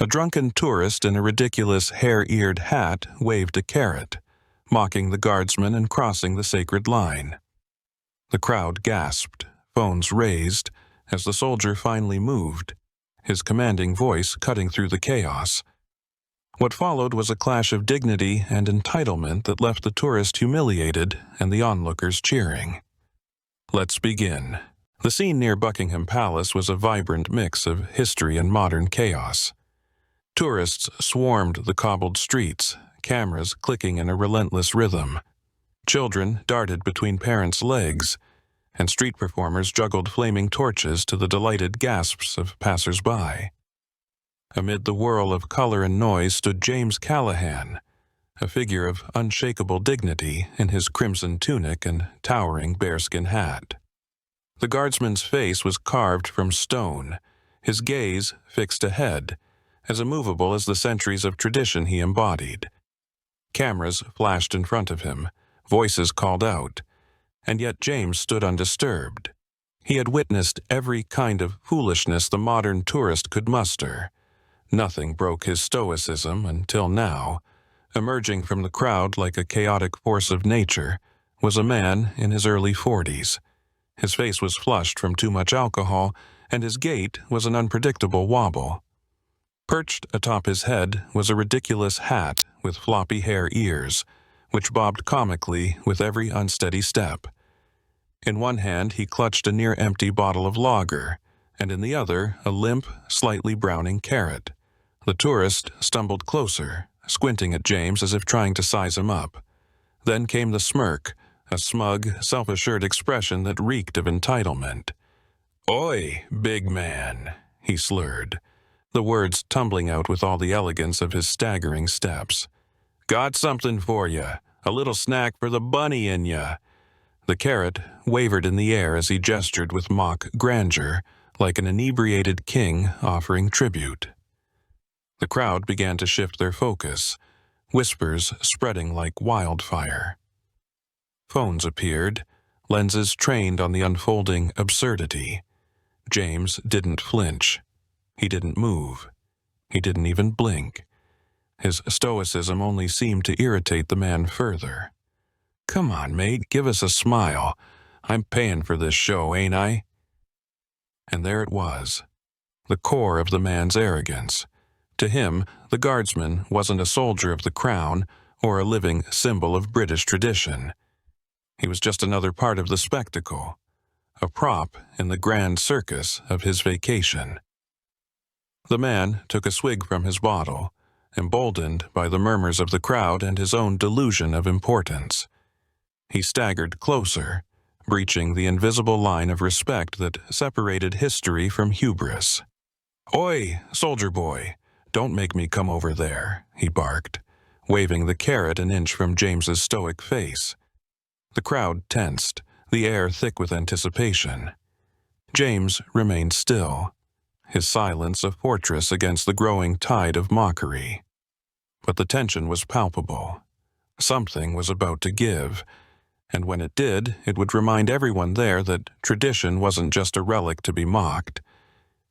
A drunken tourist in a ridiculous hare-eared hat waved a carrot, mocking the guardsman and crossing the sacred line. The crowd gasped, phones raised, as the soldier finally moved, his commanding voice cutting through the chaos. What followed was a clash of dignity and entitlement that left the tourist humiliated and the onlookers cheering. Let's begin. The scene near Buckingham Palace was a vibrant mix of history and modern chaos. Tourists swarmed the cobbled streets, cameras clicking in a relentless rhythm. Children darted between parents' legs, and street performers juggled flaming torches to the delighted gasps of passers-by. Amid the whirl of color and noise stood James Callahan, a figure of unshakable dignity in his crimson tunic and towering bearskin hat. The guardsman's face was carved from stone, his gaze fixed ahead, as immovable as the centuries of tradition he embodied. Cameras flashed in front of him, voices called out, and yet James stood undisturbed. He had witnessed every kind of foolishness the modern tourist could muster. Nothing broke his stoicism until now. Emerging from the crowd like a chaotic force of nature was a man in his early 40s. His face was flushed from too much alcohol, and his gait was an unpredictable wobble. Perched atop his head was a ridiculous hat with floppy hair ears, which bobbed comically with every unsteady step. In one hand he clutched a near-empty bottle of lager, and in the other a limp, slightly browning carrot. The tourist stumbled closer, squinting at James as if trying to size him up. Then came the smirk, a smug, self-assured expression that reeked of entitlement. "Oi, big man," he slurred, the words tumbling out with all the elegance of his staggering steps. "Got something for ya, a little snack for the bunny in ya." The carrot wavered in the air as he gestured with mock grandeur, like an inebriated king offering tribute. The crowd began to shift their focus, whispers spreading like wildfire. Phones appeared, lenses trained on the unfolding absurdity. James didn't flinch. He didn't move. He didn't even blink. His stoicism only seemed to irritate the man further. "Come on, mate, give us a smile. I'm paying for this show, ain't I?" And there it was, the core of the man's arrogance. To him, the guardsman wasn't a soldier of the crown or a living symbol of British tradition. He was just another part of the spectacle, a prop in the grand circus of his vacation. The man took a swig from his bottle, emboldened by the murmurs of the crowd and his own delusion of importance. He staggered closer, breaching the invisible line of respect that separated history from hubris. "Oi, soldier boy, don't make me come over there," he barked, waving the carrot an inch from James's stoic face. The crowd tensed, the air thick with anticipation. James remained still, his silence a fortress against the growing tide of mockery. But the tension was palpable. Something was about to give, and when it did, it would remind everyone there that tradition wasn't just a relic to be mocked.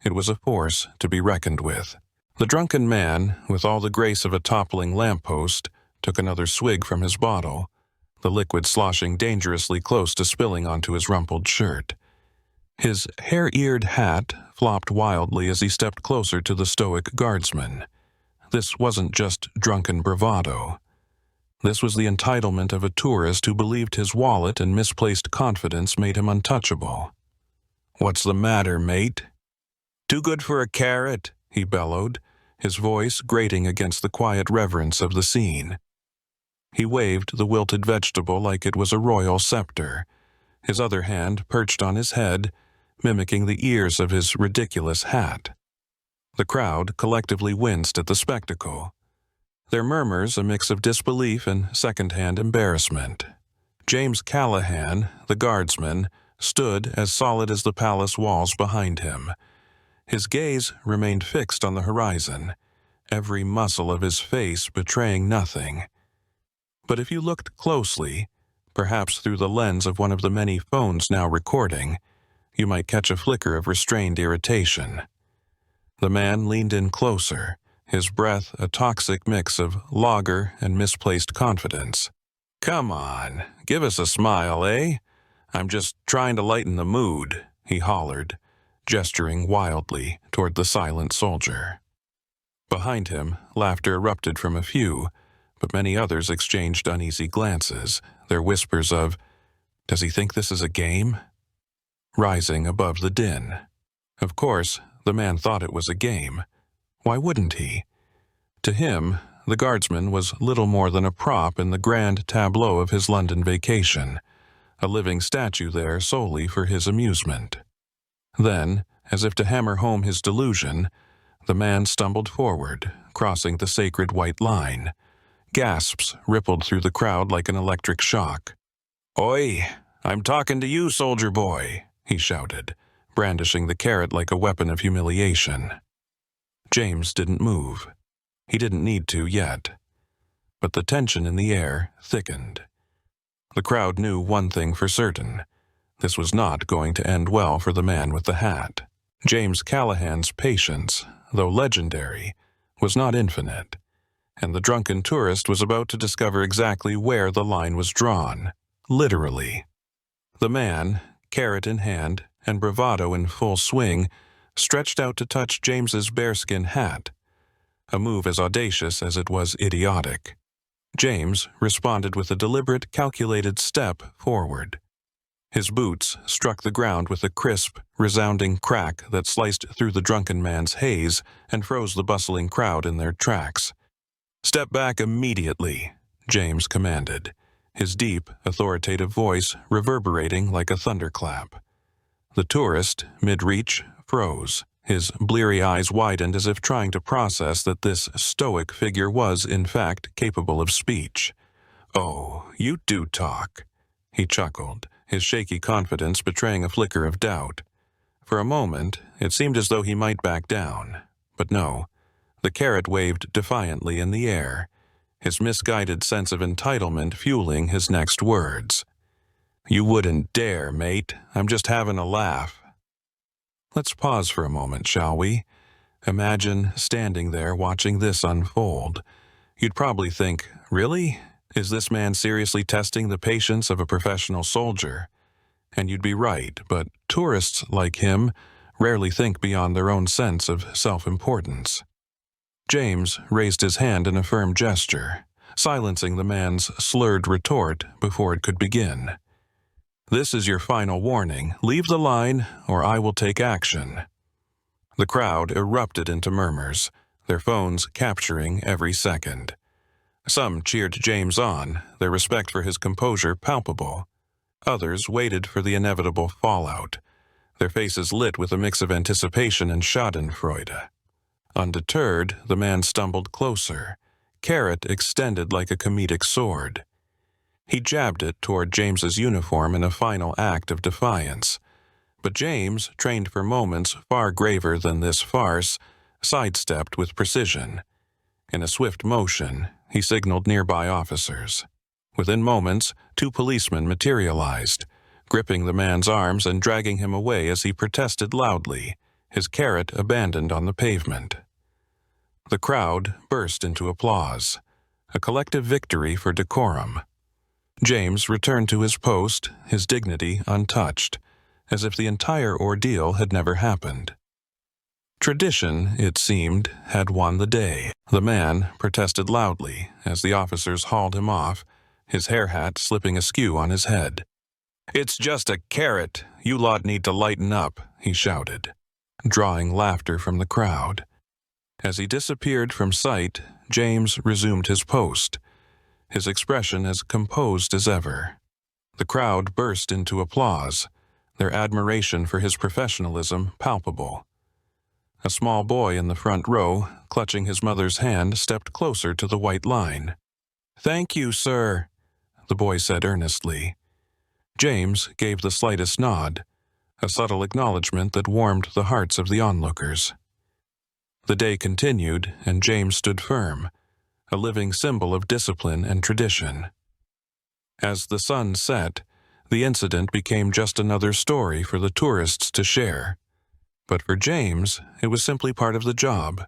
It was a force to be reckoned with. The drunken man, with all the grace of a toppling lamppost, took another swig from his bottle, the liquid sloshing dangerously close to spilling onto his rumpled shirt. His hare-eared hat flopped wildly as he stepped closer to the stoic guardsman. This wasn't just drunken bravado. This was the entitlement of a tourist who believed his wallet and misplaced confidence made him untouchable. "What's the matter, mate?" "Too good for a carrot," he bellowed, his voice grating against the quiet reverence of the scene. He waved the wilted vegetable like it was a royal scepter, his other hand perched on his head, mimicking the ears of his ridiculous hat. The crowd collectively winced at the spectacle, their murmurs a mix of disbelief and second-hand embarrassment. James Callahan, the guardsman, stood as solid as the palace walls behind him. His gaze remained fixed on the horizon, every muscle of his face betraying nothing. But if you looked closely, perhaps through the lens of one of the many phones now recording, you might catch a flicker of restrained irritation. The man leaned in closer, his breath a toxic mix of lager and misplaced confidence. "Come on, give us a smile, eh? I'm just trying to lighten the mood," he hollered, gesturing wildly toward the silent soldier. Behind him, laughter erupted from a few, but many others exchanged uneasy glances, their whispers of, "Does he think this is a game?" rising above the din. Of course, the man thought it was a game. Why wouldn't he? To him, the Guardsman was little more than a prop in the grand tableau of his London vacation, a living statue there solely for his amusement. Then, as if to hammer home his delusion, the man stumbled forward, crossing the sacred white line. Gasps rippled through the crowd like an electric shock. "Oi, I'm talking to you, soldier boy," he shouted, brandishing the carrot like a weapon of humiliation. James didn't move. He didn't need to yet. But the tension in the air thickened. The crowd knew one thing for certain. This was not going to end well for the man with the hat. James Callahan's patience, though legendary, was not infinite, and the drunken tourist was about to discover exactly where the line was drawn, literally. The man, carrot in hand and bravado in full swing, stretched out to touch James's bearskin hat, a move as audacious as it was idiotic. James responded with a deliberate, calculated step forward. His boots struck the ground with a crisp, resounding crack that sliced through the drunken man's haze and froze the bustling crowd in their tracks. "Step back immediately," James commanded, his deep, authoritative voice reverberating like a thunderclap. The tourist, mid-reach, froze. His bleary eyes widened as if trying to process that this stoic figure was, in fact, capable of speech. "Oh, you do talk," he chuckled, his shaky confidence betraying a flicker of doubt. For a moment, it seemed as though he might back down. But no. The carrot waved defiantly in the air, his misguided sense of entitlement fueling his next words. "You wouldn't dare, mate. I'm just having a laugh." Let's pause for a moment, shall we? Imagine standing there watching this unfold. You'd probably think, really? Is this man seriously testing the patience of a professional soldier? And you'd be right, but tourists like him rarely think beyond their own sense of self-importance. James raised his hand in a firm gesture, silencing the man's slurred retort before it could begin. "This is your final warning. Leave the line, or I will take action." The crowd erupted into murmurs, their phones capturing every second. Some cheered James on, their respect for his composure palpable. Others waited for the inevitable fallout, their faces lit with a mix of anticipation and schadenfreude. Undeterred, the man stumbled closer, carrot extended like a comedic sword. He jabbed it toward James's uniform in a final act of defiance. But James, trained for moments far graver than this farce, sidestepped with precision. In a swift motion, he signaled nearby officers. Within moments, 2 policemen materialized, gripping the man's arms and dragging him away as he protested loudly, his carrot abandoned on the pavement. The crowd burst into applause, a collective victory for decorum. James returned to his post, his dignity untouched, as if the entire ordeal had never happened. Tradition, it seemed, had won the day. The man protested loudly as the officers hauled him off, his hair hat slipping askew on his head. "It's just a carrot. You lot need to lighten up," he shouted, drawing laughter from the crowd. As he disappeared from sight, James resumed his post, his expression as composed as ever. The crowd burst into applause, their admiration for his professionalism palpable. A small boy in the front row, clutching his mother's hand, stepped closer to the white line. "Thank you, sir," the boy said earnestly. James gave the slightest nod, a subtle acknowledgement that warmed the hearts of the onlookers. The day continued, and James stood firm, a living symbol of discipline and tradition. As the sun set, the incident became just another story for the tourists to share. But for James, it was simply part of the job.